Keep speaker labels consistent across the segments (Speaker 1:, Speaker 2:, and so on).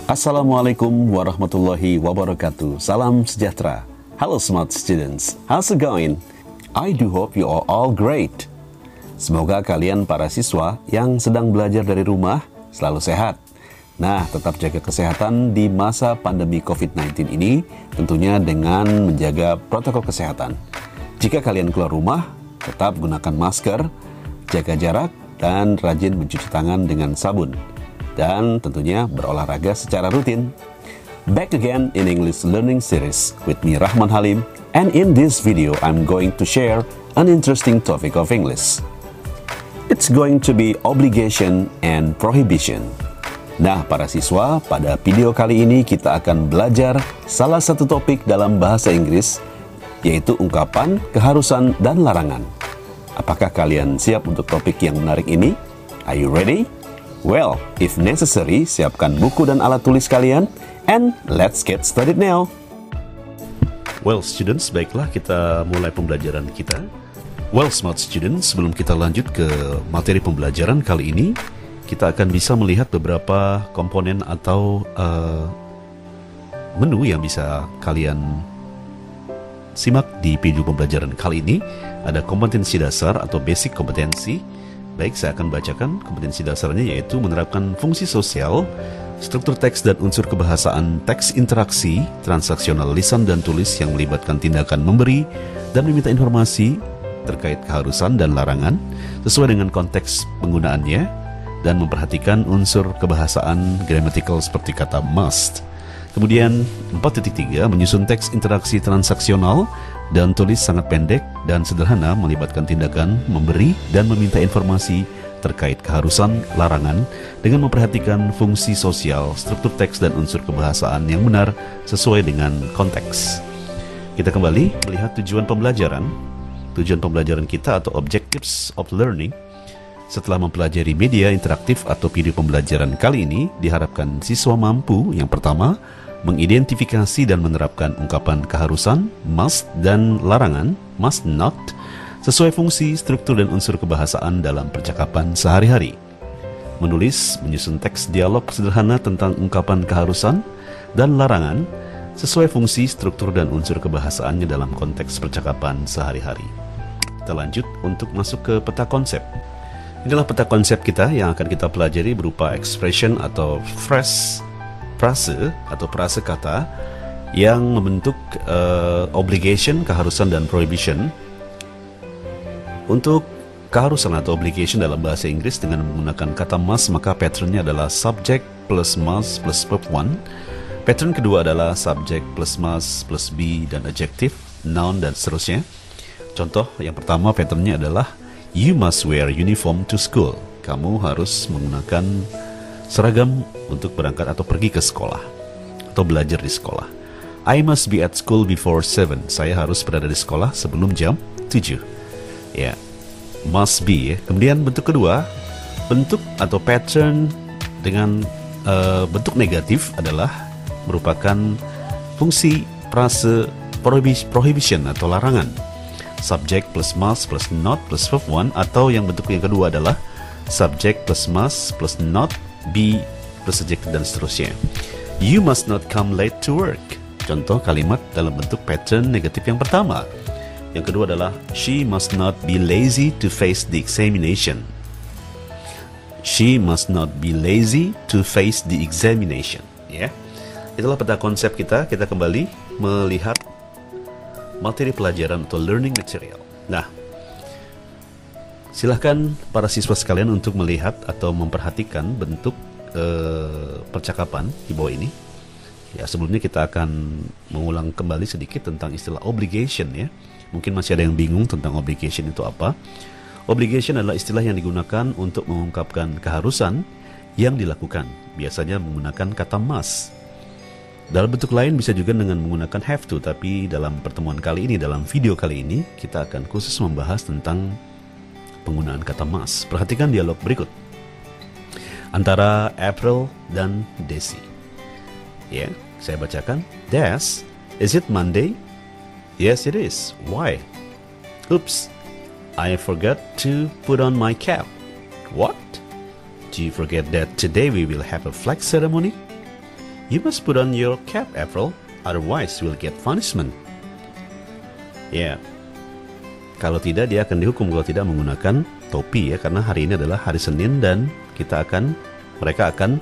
Speaker 1: Assalamualaikum warahmatullahi wabarakatuh. Salam sejahtera. Hello smart students. How's it going? I do hope you are all great. Semoga kalian para siswa yang sedang belajar dari rumah selalu sehat. Nah, tetap jaga kesehatan di masa pandemi COVID-19 ini, tentunya dengan menjaga protokol kesehatan. Jika kalian keluar rumah, tetap gunakan masker, jaga jarak, dan rajin mencuci tangan dengan sabun. Dan tentunya berolahraga secara rutin. Back again in English Learning Series with me Rahman Halim, and in this video I'm going to share an interesting topic of English. It's going to be obligation and prohibition. Nah, para siswa, pada video kali ini kita akan belajar salah satu topik dalam bahasa Inggris, yaitu ungkapan, keharusan, dan larangan. Apakah kalian siap untuk topik yang menarik ini? Are you ready? Well, if necessary, siapkan buku dan alat tulis kalian, and let's get started now. Well, students, baiklah kita mulai pembelajaran kita. Well, smart students, sebelum kita lanjut ke materi pembelajaran kali ini, kita akan bisa melihat beberapa komponen atau menu yang bisa kalian simak di video pembelajaran kali ini. Ada kompetensi dasar atau basic kompetensi. Baik, saya akan bacakan kompetensi dasarnya, yaitu menerapkan fungsi sosial, struktur teks dan unsur kebahasaan, teks interaksi, transaksional lisan dan tulis yang melibatkan tindakan memberi dan meminta informasi terkait keharusan dan larangan sesuai dengan konteks penggunaannya, dan memperhatikan unsur kebahasaan grammatical seperti kata must. Kemudian 4.3 menyusun teks interaksi transaksional dan tulis sangat pendek dan sederhana melibatkan tindakan memberi dan meminta informasi terkait keharusan larangan dengan memperhatikan fungsi sosial, struktur teks dan unsur kebahasaan yang benar sesuai dengan konteks. Kita kembali melihat tujuan pembelajaran. Tujuan pembelajaran kita atau objectives of learning. Setelah mempelajari media interaktif atau video pembelajaran kali ini, diharapkan siswa mampu yang pertama, mengidentifikasi dan menerapkan ungkapan keharusan, must dan larangan, must not, sesuai fungsi, struktur dan unsur kebahasaan dalam percakapan sehari-hari. Menulis, menyusun teks dialog sederhana tentang ungkapan keharusan dan larangan, sesuai fungsi, struktur dan unsur kebahasaannya dalam konteks percakapan sehari-hari. Kita lanjut untuk masuk ke peta konsep. Inilah peta konsep kita yang akan kita pelajari berupa expression atau phrase, frase atau frase kata yang membentuk obligation, keharusan dan prohibition. Untuk keharusan atau obligation dalam bahasa Inggris dengan menggunakan kata must, maka patternnya adalah subject plus must plus verb 1. Pattern kedua adalah subject plus must plus be dan adjective, noun dan seterusnya. Contoh yang pertama patternnya adalah you must wear uniform to school. Kamu harus menggunakan seragam untuk berangkat atau pergi ke sekolah atau belajar di sekolah. I must be at school before 7. Saya harus berada di sekolah sebelum jam 7. Ya, must be. Kemudian bentuk kedua, bentuk atau pattern dengan bentuk negatif adalah merupakan fungsi frase prohibition atau larangan. Subject plus must plus not plus verb 1, atau yang bentuk yang kedua adalah subject plus must plus not, be plus adjective dan seterusnya. You must not come late to work. Contoh kalimat dalam bentuk pattern negatif yang pertama. Yang kedua adalah she must not be lazy to face the examination. She must not be lazy to face the examination. Ya, itulah peta konsep kita. Kita kembali melihat materi pelajaran atau learning material. Nah, silahkan para siswa sekalian untuk melihat atau memperhatikan bentuk percakapan di bawah ini. Ya, sebelumnya kita akan mengulang kembali sedikit tentang istilah obligation ya. Mungkin masih ada yang bingung tentang obligation itu apa. Obligation adalah istilah yang digunakan untuk mengungkapkan keharusan yang dilakukan, biasanya menggunakan kata must. Dalam bentuk lain bisa juga dengan menggunakan have to, tapi dalam pertemuan kali ini, dalam video kali ini, kita akan khusus membahas tentang penggunaan kata must. Perhatikan dialog berikut antara April dan Desi. Ya, saya bacakan. Des, is it Monday? Yes, it is. Why? Oops, I forgot to put on my cap. What? Do you forget that today we will have a flag ceremony? You must put on your cap, April, otherwise you will get punishment. Ya, kalau tidak dia akan dihukum kalau tidak menggunakan topi ya, karena hari ini adalah hari Senin dan mereka akan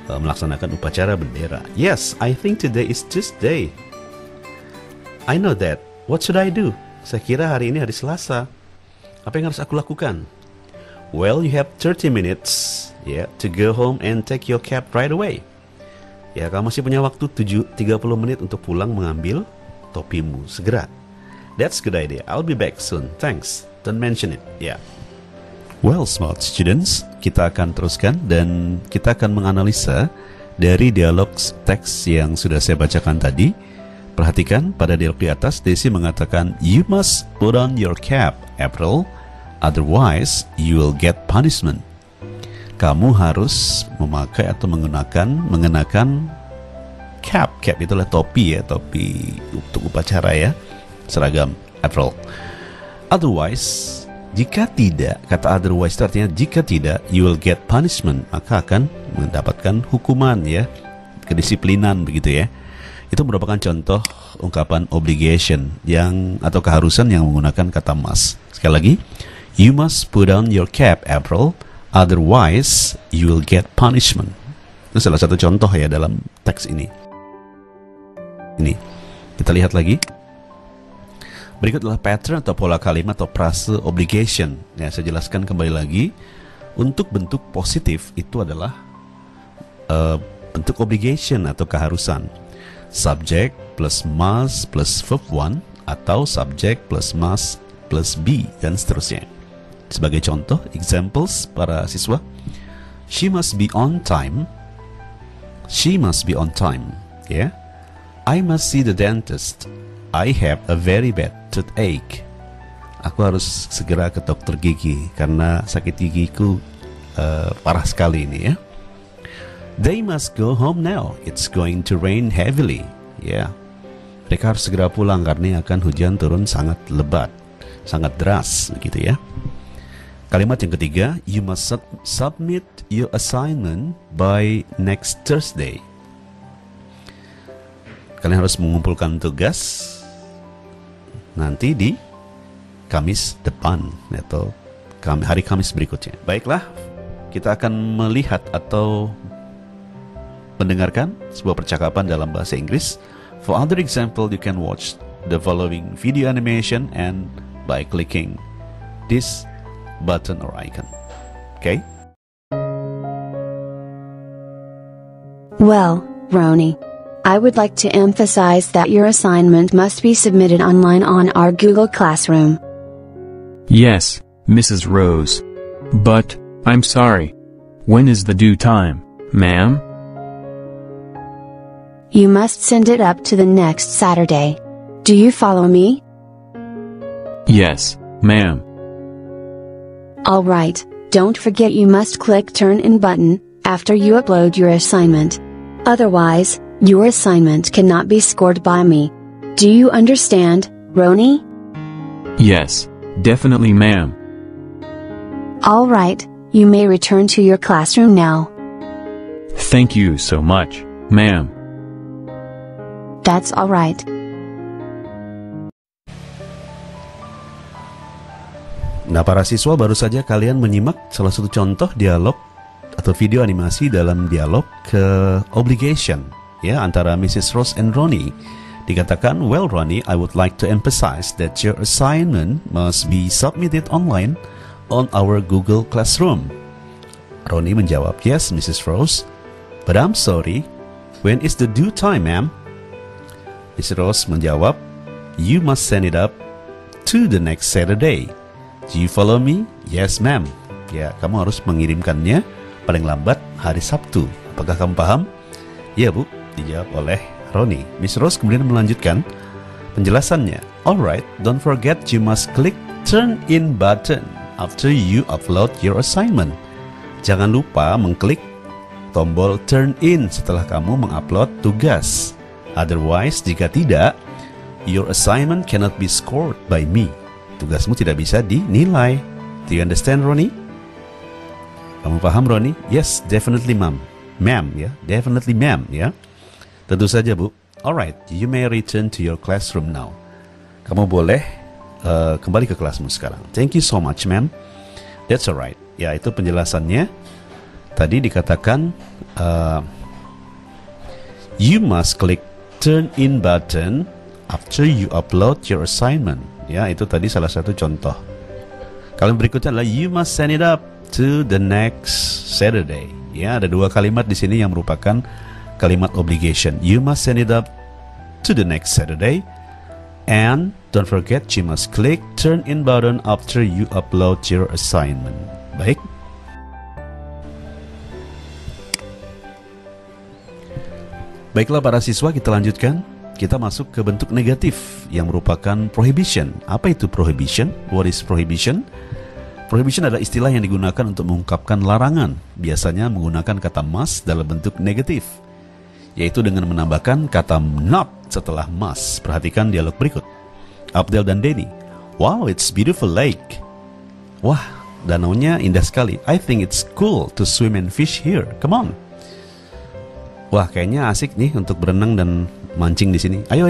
Speaker 1: melaksanakan upacara bendera. Yes, I think today is Tuesday. I know that. What should I do? Saya kira hari ini hari Selasa. Apa yang harus aku lakukan? Well, you have 30 minutes to go home and take your cap right away. Ya, kamu masih punya waktu 30 menit untuk pulang mengambil topimu segera. That's good idea. I'll be back soon. Thanks. Don't mention it. Yeah. Well, smart students, kita akan teruskan dan kita akan menganalisa dari dialog teks yang sudah saya bacakan tadi. Perhatikan pada dialog di atas, Daisy mengatakan, You must put on your cap, April, otherwise you will get punishment. Kamu harus memakai atau mengenakan cap. Cap itulah topi ya, topi untuk upacara ya, seragam April. Otherwise, jika tidak, kata otherwise itu artinya jika tidak, you will get punishment, maka akan mendapatkan hukuman ya, kedisiplinan begitu ya. Itu merupakan contoh ungkapan obligation atau keharusan yang menggunakan kata must. Sekali lagi, you must put on your cap, April, otherwise you will get punishment. Itu salah satu contoh ya dalam teks ini. Kita lihat lagi. Berikut adalah pattern atau pola kalimat atau frase obligation. Ya, saya jelaskan kembali lagi. Untuk bentuk positif itu adalah bentuk obligation atau keharusan. Subject plus must plus verb 1 atau subject plus must plus be dan seterusnya. Sebagai contoh, examples para siswa. She must be on time. She must be on time. Yeah. I must see the dentist. I have a very bad toothache. Aku harus segera ke dokter gigi karena sakit gigiku parah sekali ini ya. They must go home now. It's going to rain heavily. Ya, mereka harus segera pulang karena akan hujan turun sangat lebat, sangat deras, begitu ya. Kalimat yang ketiga, you must submit your assignment by next Thursday. Kalian harus mengumpulkan tugas nanti di Kamis depan atau hari Kamis berikutnya. Baiklah, kita akan melihat atau mendengarkan sebuah percakapan dalam bahasa Inggris. For other example, you can watch the following video animation and by clicking this button or icon. Okay?
Speaker 2: Well, Roni, I would like to emphasize that your assignment must be submitted online on our Google Classroom.
Speaker 3: Yes, Mrs. Rose. But, I'm sorry. When is the due time, ma'am?
Speaker 2: You must send it up to the next Saturday. Do you follow me?
Speaker 3: Yes, ma'am.
Speaker 2: Alright, don't forget you must click turn in button after you upload your assignment. Otherwise, your assignment cannot be scored by me. Do you understand, Roni?
Speaker 3: Yes, definitely, ma'am.
Speaker 2: Alright, you may return to your classroom now.
Speaker 3: Thank you so much, ma'am.
Speaker 2: That's alright.
Speaker 1: Nah, para siswa, baru saja kalian menyimak salah satu contoh dialog atau video animasi dalam dialog ke obligation ya antara Mrs. Rose and Roni. Dikatakan, well Roni, I would like to emphasize that your assignment must be submitted online on our Google Classroom. Roni menjawab, yes Mrs. Rose, but I'm sorry, when is the due time, ma'am? Mrs. Rose menjawab, you must send it up to the next Saturday. Do you follow me? Yes, ma'am. Ya, kamu harus mengirimkannya paling lambat hari Sabtu. Apakah kamu paham? Ya, Bu, dijawab oleh Roni. Miss Rose kemudian melanjutkan penjelasannya. Alright, don't forget you must click turn in button after you upload your assignment. Jangan lupa mengklik tombol turn in setelah kamu mengupload tugas. Otherwise, jika tidak, your assignment cannot be scored by me. Tugasmu tidak bisa dinilai. Do you understand, Roni? Kamu paham, Roni? Yes, definitely, ma'am. ma'am ya, definitely ma'am ya. Tentu saja Bu. Alright, you may return to your classroom now. Kamu boleh kembali ke kelasmu sekarang. Thank you so much ma'am. That's alright. Ya, itu penjelasannya. Tadi dikatakan you must click turn in button after you upload your assignment. Ya, itu tadi salah satu contoh. Kalimat berikutnya adalah you must send it up to the next Saturday. Ya, ada dua kalimat di sini yang merupakan kalimat obligation. You must send it up to the next Saturday. And don't forget you must click turn in button after you upload your assignment. Baik. Baiklah para siswa, kita lanjutkan. Kita masuk ke bentuk negatif yang merupakan prohibition. Apa itu prohibition? What is prohibition? Prohibition adalah istilah yang digunakan untuk mengungkapkan larangan. Biasanya menggunakan kata must dalam bentuk negatif, yaitu dengan menambahkan kata not setelah must. Perhatikan dialog berikut. Abdel dan Denny. Wow, it's beautiful lake. Wah, danaunya indah sekali. I think it's cool to swim and fish here. Come on. Wah, kayaknya asik nih untuk berenang dan mancing di sini. Ayo.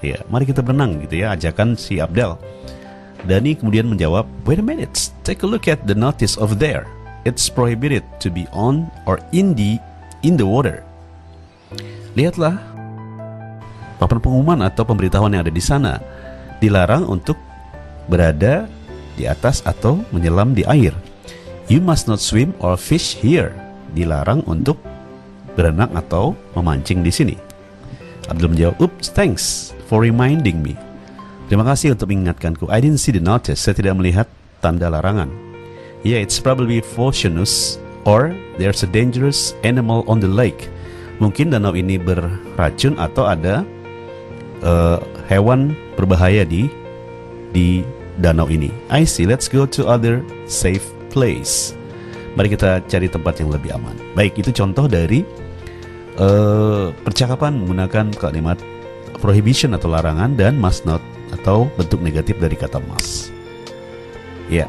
Speaker 1: Ya, mari kita berenang gitu ya, ajakan si Abdel. Dani kemudian menjawab, wait a minute, take a look at the notice over there. It's prohibited to be on or in the water. Lihatlah papan pengumuman atau pemberitahuan yang ada di sana. Dilarang untuk berada di atas atau menyelam di air. You must not swim or fish here. Dilarang untuk berenang atau memancing di sini. Abdul menjawab, oops, thanks for reminding me. Terima kasih untuk mengingatkanku. I didn't see the notice. Saya tidak melihat tanda larangan. Yeah, it's probably poisonous or there's a dangerous animal on the lake. Mungkin danau ini beracun atau ada hewan berbahaya di danau ini. I see, let's go to other safe place. Mari kita cari tempat yang lebih aman. Baik, itu contoh dari percakapan menggunakan kalimat prohibition atau larangan dan must not atau bentuk negatif dari kata must. Ya,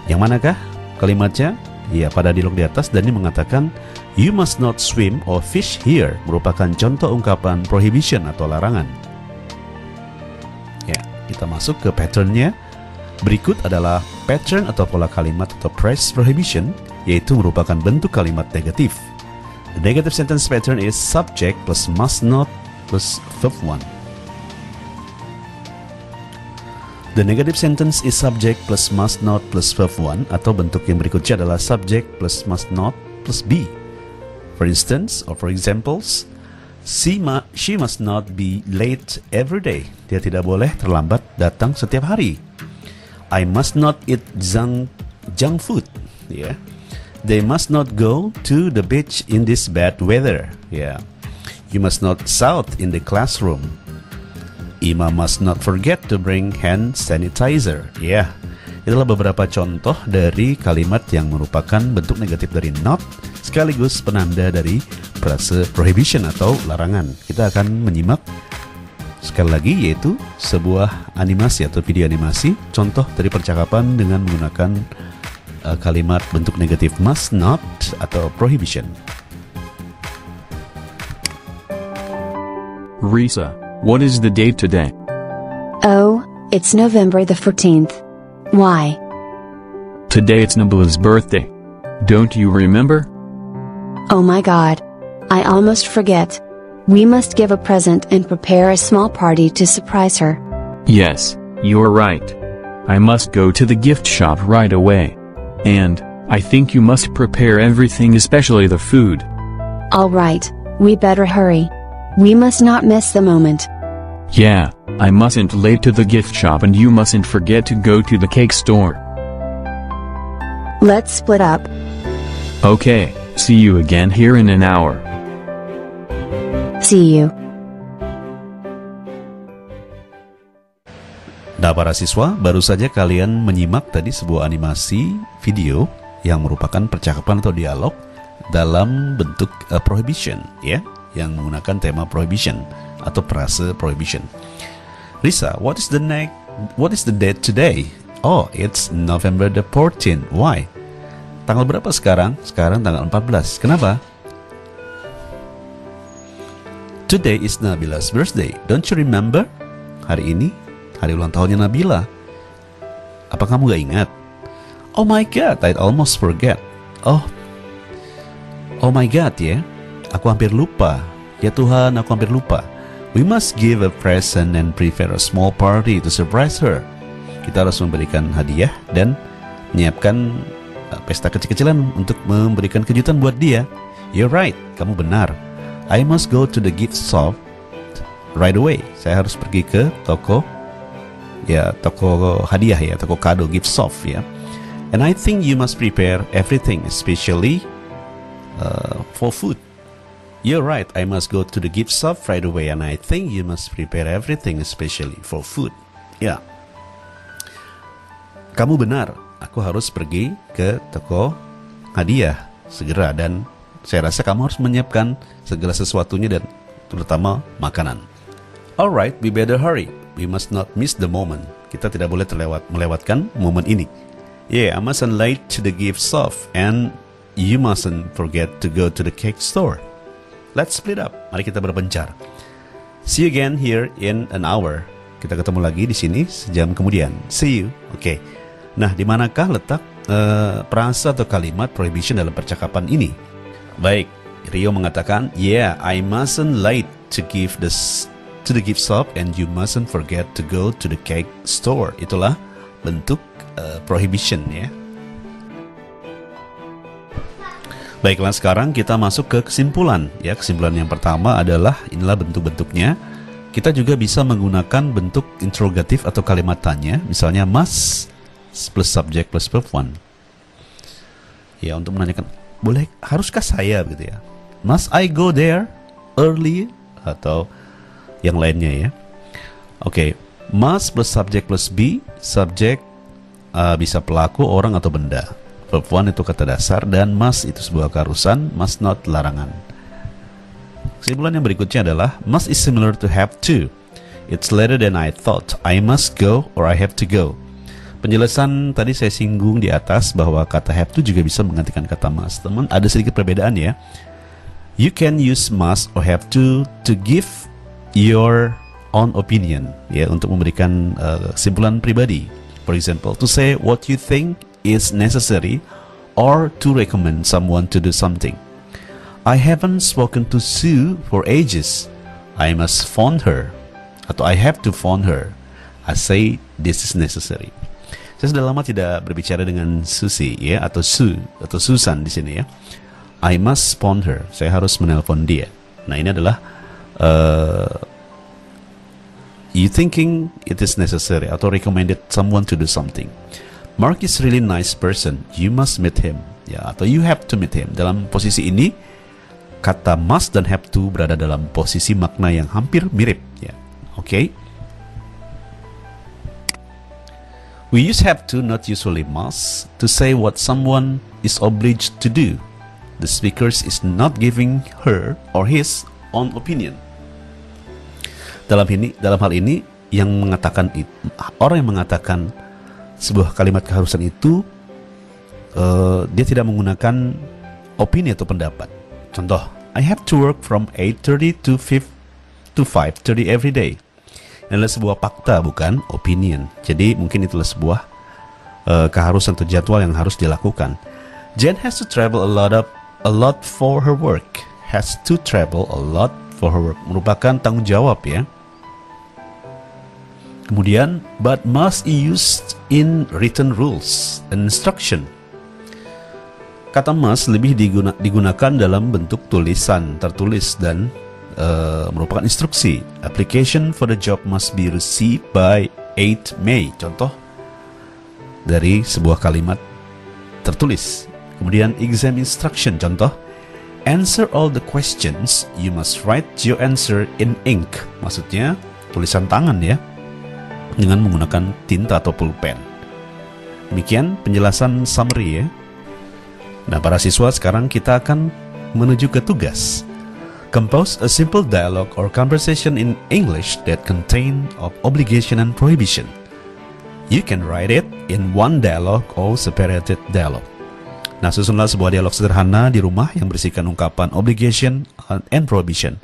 Speaker 1: yang manakah kalimatnya? Ya, pada dialog di atas Dani mengatakan you must not swim or fish here, merupakan contoh ungkapan prohibition atau larangan. Ya, kita masuk ke patternnya. Berikut adalah pattern atau pola kalimat atau phrase prohibition, yaitu merupakan bentuk kalimat negatif. The negative sentence pattern is subject plus must not plus verb 1. The negative sentence is subject plus must not plus verb 1, atau bentuk yang berikutnya adalah subject plus must not plus be. For instance, or for examples, she must not be late every day. Dia tidak boleh terlambat datang setiap hari. I must not eat junk food. Yeah. They must not go to the beach in this bad weather. Yeah. You must not shout in the classroom. Ima must not forget to bring hand sanitizer. Ya, itulah beberapa contoh dari kalimat yang merupakan bentuk negatif dari not, sekaligus penanda dari frase prohibition atau larangan. Kita akan menyimak sekali lagi, yaitu sebuah animasi atau video animasi, contoh dari percakapan dengan menggunakan kalimat bentuk negatif must not atau prohibition.
Speaker 3: Risa, what is the date today?
Speaker 2: Oh, it's November the 14th. Why?
Speaker 3: Today it's Nabula's birthday. Don't you remember?
Speaker 2: Oh my god. I almost forget. We must give a present and prepare a small party to surprise her.
Speaker 3: Yes, you're right. I must go to the gift shop right away. And I think you must prepare everything, especially the food.
Speaker 2: All right, we better hurry. We must not miss the moment.
Speaker 3: Yeah, I mustn't late to the gift shop and you mustn't forget to go to the cake store.
Speaker 2: Let's split up.
Speaker 3: Okay, see you again here in an hour.
Speaker 2: See you.
Speaker 1: Nah para siswa, baru saja kalian menyimak tadi sebuah animasi video yang merupakan percakapan atau dialog dalam bentuk prohibition, ya, yang menggunakan tema prohibition atau frase prohibition. Risa, what is the date today? Oh, it's November the 14th. Why? Tanggal berapa sekarang? Sekarang tanggal 14. Kenapa? Today is Nabila's birthday. Don't you remember? Hari ini hari ulang tahunnya Nabila. Apa kamu gak ingat? Oh my God, I almost forget. Oh my God ya, aku hampir lupa. Ya Tuhan, aku hampir lupa. We must give a present and prepare a small party to surprise her. Kita harus memberikan hadiah dan menyiapkan pesta kecil-kecilan untuk memberikan kejutan buat dia. You're right, kamu benar. I must go to the gift shop right away. Saya harus pergi ke toko hadiah ya, toko kado, gift shop ya. And I think you must prepare everything, especially for food. You're right, I must go to the gift shop right away, and I think you must prepare everything, especially for food. Ya, kamu benar. Aku harus pergi ke toko hadiah segera, dan saya rasa kamu harus menyiapkan segala sesuatunya dan terutama makanan. Alright, we better hurry. We must not miss the moment. Kita tidak boleh melewatkan momen ini. Yeah, I mustn't late to the gift shop, and you mustn't forget to go to the cake store. Let's split up. Mari kita berpencar. See you again here in an hour. Kita ketemu lagi di sini sejam kemudian. See you. Oke. Nah, di manakah letak frasa atau kalimat prohibition dalam percakapan ini? Baik, Rio mengatakan, yeah, I mustn't late to the gift shop, and you mustn't forget to go to the cake store. Itulah bentuk prohibition ya. Baiklah, sekarang kita masuk ke kesimpulan ya. Kesimpulan yang pertama adalah inilah bentuk-bentuknya. Kita juga bisa menggunakan bentuk interrogatif atau kalimat tanya, misalnya must plus subject plus verb one. Ya, untuk menanyakan, haruskah saya gitu ya? Must I go there early? Atau yang lainnya ya. Oke, must plus subject plus be. Subject bisa pelaku, orang atau benda. Verb one itu kata dasar, dan must itu sebuah keharusan, must not larangan. Kesimpulan yang berikutnya adalah must is similar to have to. It's later than I thought. I must go or I have to go. Penjelasan tadi saya singgung di atas bahwa kata have to juga bisa menggantikan kata must. Teman, ada sedikit perbedaan ya. You can use must or have to give your own opinion ya, untuk memberikan kesimpulan pribadi. For example, to say what you think is necessary or to recommend someone to do something. I haven't spoken to Sue for ages. I must phone her. Atau I have to phone her. I say this is necessary. Saya sudah lama tidak berbicara dengan Susi ya, atau Sue atau Susan di sini ya. I must phone her. Saya harus menelpon dia. Nah, ini adalah you thinking it is necessary atau recommended someone to do something. Mark is really nice person. You must meet him. Ya, atau you have to meet him. Dalam posisi ini kata must dan have to berada dalam posisi makna yang hampir mirip ya. Oke. We use have to, not usually must, to say what someone is obliged to do. The speaker is not giving her or his own opinion. Dalam hal ini orang yang mengatakan sebuah kalimat keharusan itu dia tidak menggunakan opini atau pendapat. Contoh, I have to work from 8:30 to 5:30 every day. Ini adalah sebuah fakta, bukan opinion. Jadi mungkin itulah sebuah keharusan atau jadwal yang harus dilakukan. Jen has to travel a lot for her work. Has to travel a lot for her work merupakan tanggung jawab ya. Kemudian, but must be used in written rules and instruction. Kata must lebih digunakan dalam bentuk tulisan, tertulis, dan merupakan instruksi. Application for the job must be received by 8 May. Contoh dari sebuah kalimat tertulis. Kemudian exam instruction. Contoh, answer all the questions. You must write your answer in ink. Maksudnya tulisan tangan ya, dengan menggunakan tinta atau pulpen. Demikian penjelasan summary ya. Nah, para siswa, sekarang kita akan menuju ke tugas. Compose a simple dialogue or conversation in English that contain of obligation and prohibition. You can write it in one dialogue or separated dialogue. Nah, susunlah sebuah dialog sederhana di rumah yang berisikan ungkapan obligation and prohibition.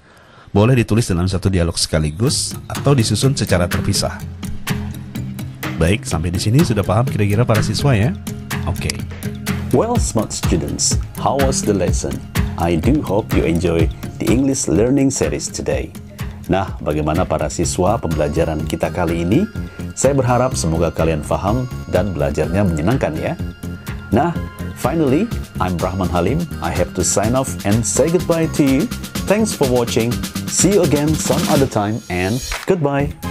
Speaker 1: boleh ditulis dalam satu dialog sekaligus atau disusun secara terpisah. Baik, sampai di sini sudah paham kira-kira para siswa ya? Oke.
Speaker 4: Well, smart students, how was the lesson? I do hope you enjoy the English learning series today. Nah, bagaimana para siswa pembelajaran kita kali ini? Saya berharap semoga kalian paham dan belajarnya menyenangkan ya. Nah, finally, I'm Rahman Halim. I have to sign off and say goodbye to you. Thanks for watching. See you again some other time and goodbye.